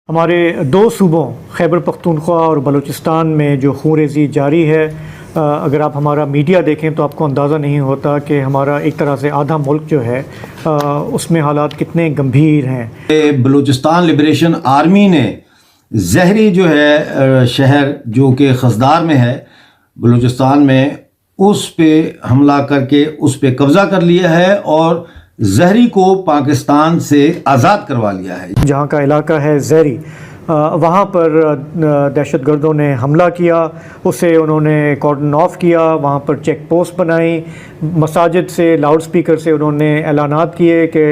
ہمارے دو صوبوں خیبر پختونخوا اور بلوچستان میں جو خون ریزی جاری ہے، اگر آپ ہمارا میڈیا دیکھیں تو آپ کو اندازہ نہیں ہوتا کہ ہمارا ایک طرح سے آدھا ملک جو ہے اس میں حالات کتنے گمبھیر ہیں۔ بلوچستان لبریشن آرمی نے زہری جو ہے شہر جو کہ خزدار میں ہے بلوچستان میں، اس پہ حملہ کر کے اس پہ قبضہ کر لیا ہے اور زہری کو پاکستان سے آزاد کروا لیا ہے۔ جہاں کا علاقہ ہے زہری، وہاں پر دہشت گردوں نے حملہ کیا، اسے انہوں نے کارڈن آف کیا، وہاں پر چیک پوسٹ بنائی، مساجد سے لاؤڈ سپیکر سے انہوں نے اعلانات کیے کہ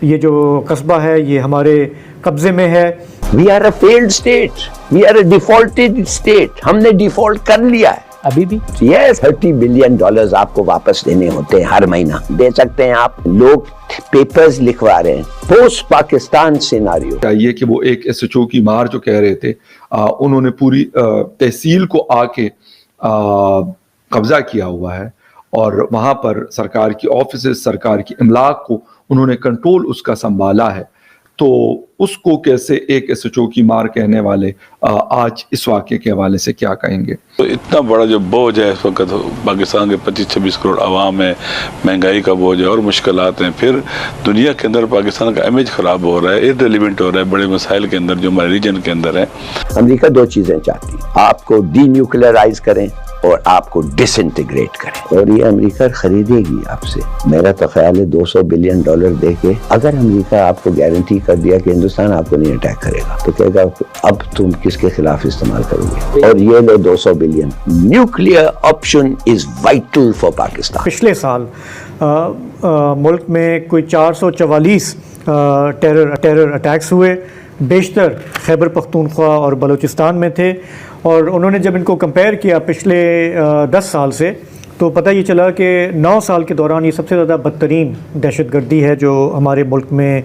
یہ جو قصبہ ہے یہ ہمارے قبضے میں ہے۔ We are a failed state. We are a defaulted state. ہم نے ڈیفالٹ کر لیا ہے ابھی بھی۔ Yes, $30 billion آپ کو واپس دینے ہوتے ہیں ہر مہینہ، دے سکتے ہیں آپ۔ لوگ پیپرز لکھوا رہے ہیں پوسٹ پاکستان سیناریو۔ چاہیے کہ وہ ایک ایس ایچ او کی مار جو کہہ رہے تھے، انہوں نے پوری تحصیل کو آ کے قبضہ کیا ہوا ہے اور وہاں پر سرکار کی آفیسز، سرکار کی املاک کو انہوں نے کنٹرول اس کا سنبھالا ہے۔ تو اس کو کیسے ایک ایس ایچ او کی مار کہنے والے آج اس واقعے کے حوالے سے کیا کہیں گے؟ تو اتنا بڑا جو بوجھ ہے اس وقت پاکستان کے 25-26 کروڑ عوام ہے، مہنگائی کا بوجھ ہے اور مشکلات ہیں، پھر دنیا کے اندر پاکستان کا امیج خراب ہو رہا ہے، ارریلیونٹ ہو رہا ہے بڑے مسائل کے اندر جو ہمارے ریجن کے اندر ہیں۔ امریکہ دو چیزیں چاہتی ہے، آپ کو ڈی نیوکلیئرائز کریں اور آپ کو ڈس انٹیگریٹ کریں، اور یہ امریکہ خریدے گی آپ سے۔ میرا تو خیال ہے $200 بلین دے کے اگر امریکہ آپ کو گارنٹی کر دیا کہ ہندوستان آپ کو نہیں اٹیک کرے گا تو کہے گا اب تم کس کے خلاف استعمال کرو گے، اور یہ لو $200 billion. Nuclear option is vital for Pakistan. پچھلے سال ملک میں کوئی 444 ٹیرر اٹیکس ہوئے، بیشتر خیبر پختونخوا اور بلوچستان میں تھے، اور انہوں نے جب ان کو کمپیئر کیا پچھلے 10 سال سے تو پتہ یہ چلا کہ 9 سال کے دوران یہ سب سے زیادہ بدترین دہشت گردی ہے جو ہمارے ملک میں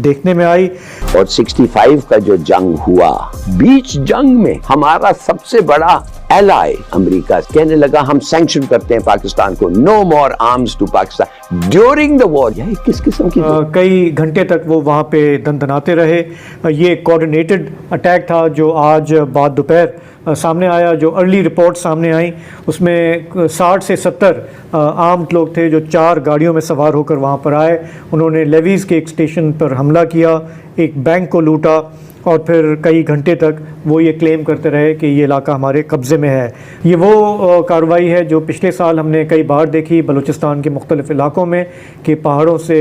دیکھنے میں آئی۔ اور 65 کا جو جنگ ہوا، بیچ جنگ میں ہمارا سب سے بڑا ایلائی امریکہ کہنے لگا ہم سینکشن کرتے ہیں پاکستان کو، no more arms to Pakistan during the war. یہ کس قسم کی کئی گھنٹے تک وہ وہاں پہ دندناتے رہے۔ یہ کوآرڈینیٹڈ اٹیک تھا جو آج بعد دوپہر سامنے آیا، جو ارلی رپورٹ سامنے آئیں اس میں 60 سے 70 آرمڈ لوگ تھے جو 4 گاڑیوں میں سوار ہو کر وہاں پر آئے۔ انہوں نے لیویز کے ایک اسٹیشن پر حملہ کیا، ایک بینک کو لوٹا، اور پھر کئی گھنٹے تک وہ یہ کلیم کرتے رہے کہ یہ علاقہ ہمارے قبضے میں ہے۔ یہ وہ کارروائی ہے جو پچھلے سال ہم نے کئی بار دیکھی بلوچستان کے مختلف علاقوں میں کہ پہاڑوں سے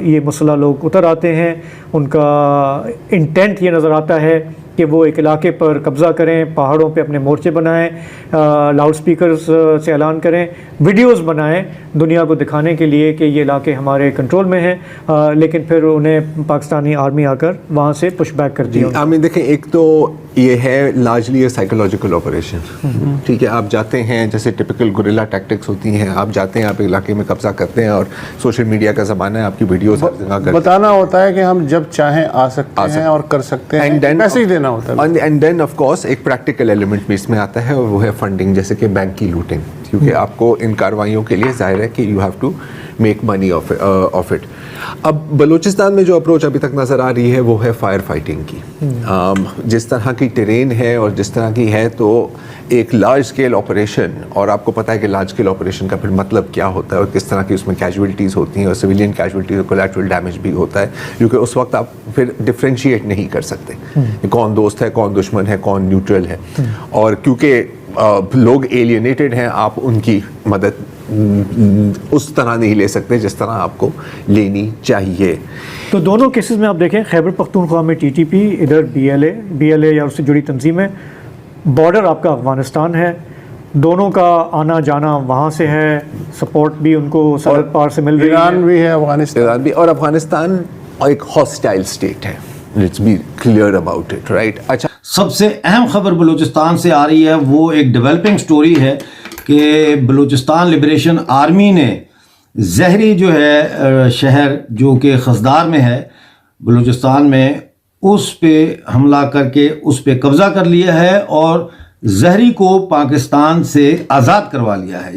یہ مسلح لوگ اتر آتے ہیں، ان کا انٹینٹ یہ نظر آتا ہے کہ وہ ایک علاقے پر قبضہ کریں، پہاڑوں پہ اپنے مورچے بنائیں، لاؤڈ سپیکرز سے اعلان کریں، ویڈیوز بنائیں دنیا کو دکھانے کے لیے کہ یہ علاقے ہمارے کنٹرول میں ہیں، لیکن پھر انہیں پاکستانی آرمی آ کر وہاں سے پش بیک کر دیا۔ آمین، دیکھیں ایک تو یہ ہے لارجلی سائیکولوجیکل آپریشن، ٹھیک ہے، آپ جاتے ہیں جیسے ٹپیکل گوریلا ٹیکٹکس ہوتی ہیں، آپ جاتے ہیں، آپ علاقے میں قبضہ کرتے ہیں، اور سوشل میڈیا کا زمانہ ہے، آپ کی ویڈیوز بتانا ہوتا ہے کہ ہم جب چاہیں آ سکتے ہیں اور کر سکتے ہیں، پیسے ہی دینا ہوتا ہے۔ اینڈ دین آف کورس ایک پریکٹیکل ایلیمنٹ بھی اس میں آتا ہے، اور وہ ہے فنڈنگ، جیسے کہ بینک کی لوٹنگ، کیونکہ آپ کو ان کارروائیوں کے لیے ظاہر ہے کہ you have to make money of it. اب بلوچستان میں جو اپروچ ابھی تک نظر آ رہی ہے وہ ہے فائر فائٹنگ کی۔ جس طرح کی ٹرین ہے اور جس طرح کی ہے تو ایک لارج اسکیل آپریشن، اور آپ کو پتہ ہے کہ لارج اسکیل آپریشن کا پھر مطلب کیا ہوتا ہے اور کس طرح کی اس میں کیجویلٹیز ہوتی ہیں، اور سویلین کیجویلٹیز اور کولیٹرل ڈیمیج بھی ہوتا ہے، کیونکہ اس وقت آپ پھر ڈفرینشیٹ نہیں کر سکتے کون دوست ہے، کون دشمن ہے، کون نیوٹرل ہے، اور کیونکہ لوگ ایلینیٹڈ ہیں، آپ ان کی مدد اس طرح نہیں لے سکتے جس طرح آپ کو لینی چاہیے۔ تو دونوں کیسز میں آپ دیکھیں، خیبر پختونخوا میں ٹی ٹی پی، ادھر بی ایل اے یا اس سے جڑی تنظیمیں، بارڈر آپ کا افغانستان ہے، دونوں کا آنا جانا وہاں سے ہے، سپورٹ بھی ان کو سرحد پار سے مل رہی ہے۔ ایران بھی ہے، افغانستان بھی، اور افغانستان ایک ہاسٹائل اسٹیٹ ہے، let's be clear about it, right. اچھا، سب سے اہم خبر بلوچستان سے آ رہی ہے، وہ ایک ڈیولپنگ سٹوری ہے کہ بلوچستان لبریشن آرمی نے زہری جو ہے شہر جو کہ خزدار میں ہے بلوچستان میں، اس پہ حملہ کر کے اس پہ قبضہ کر لیا ہے اور زہری کو پاکستان سے آزاد کروا لیا ہے۔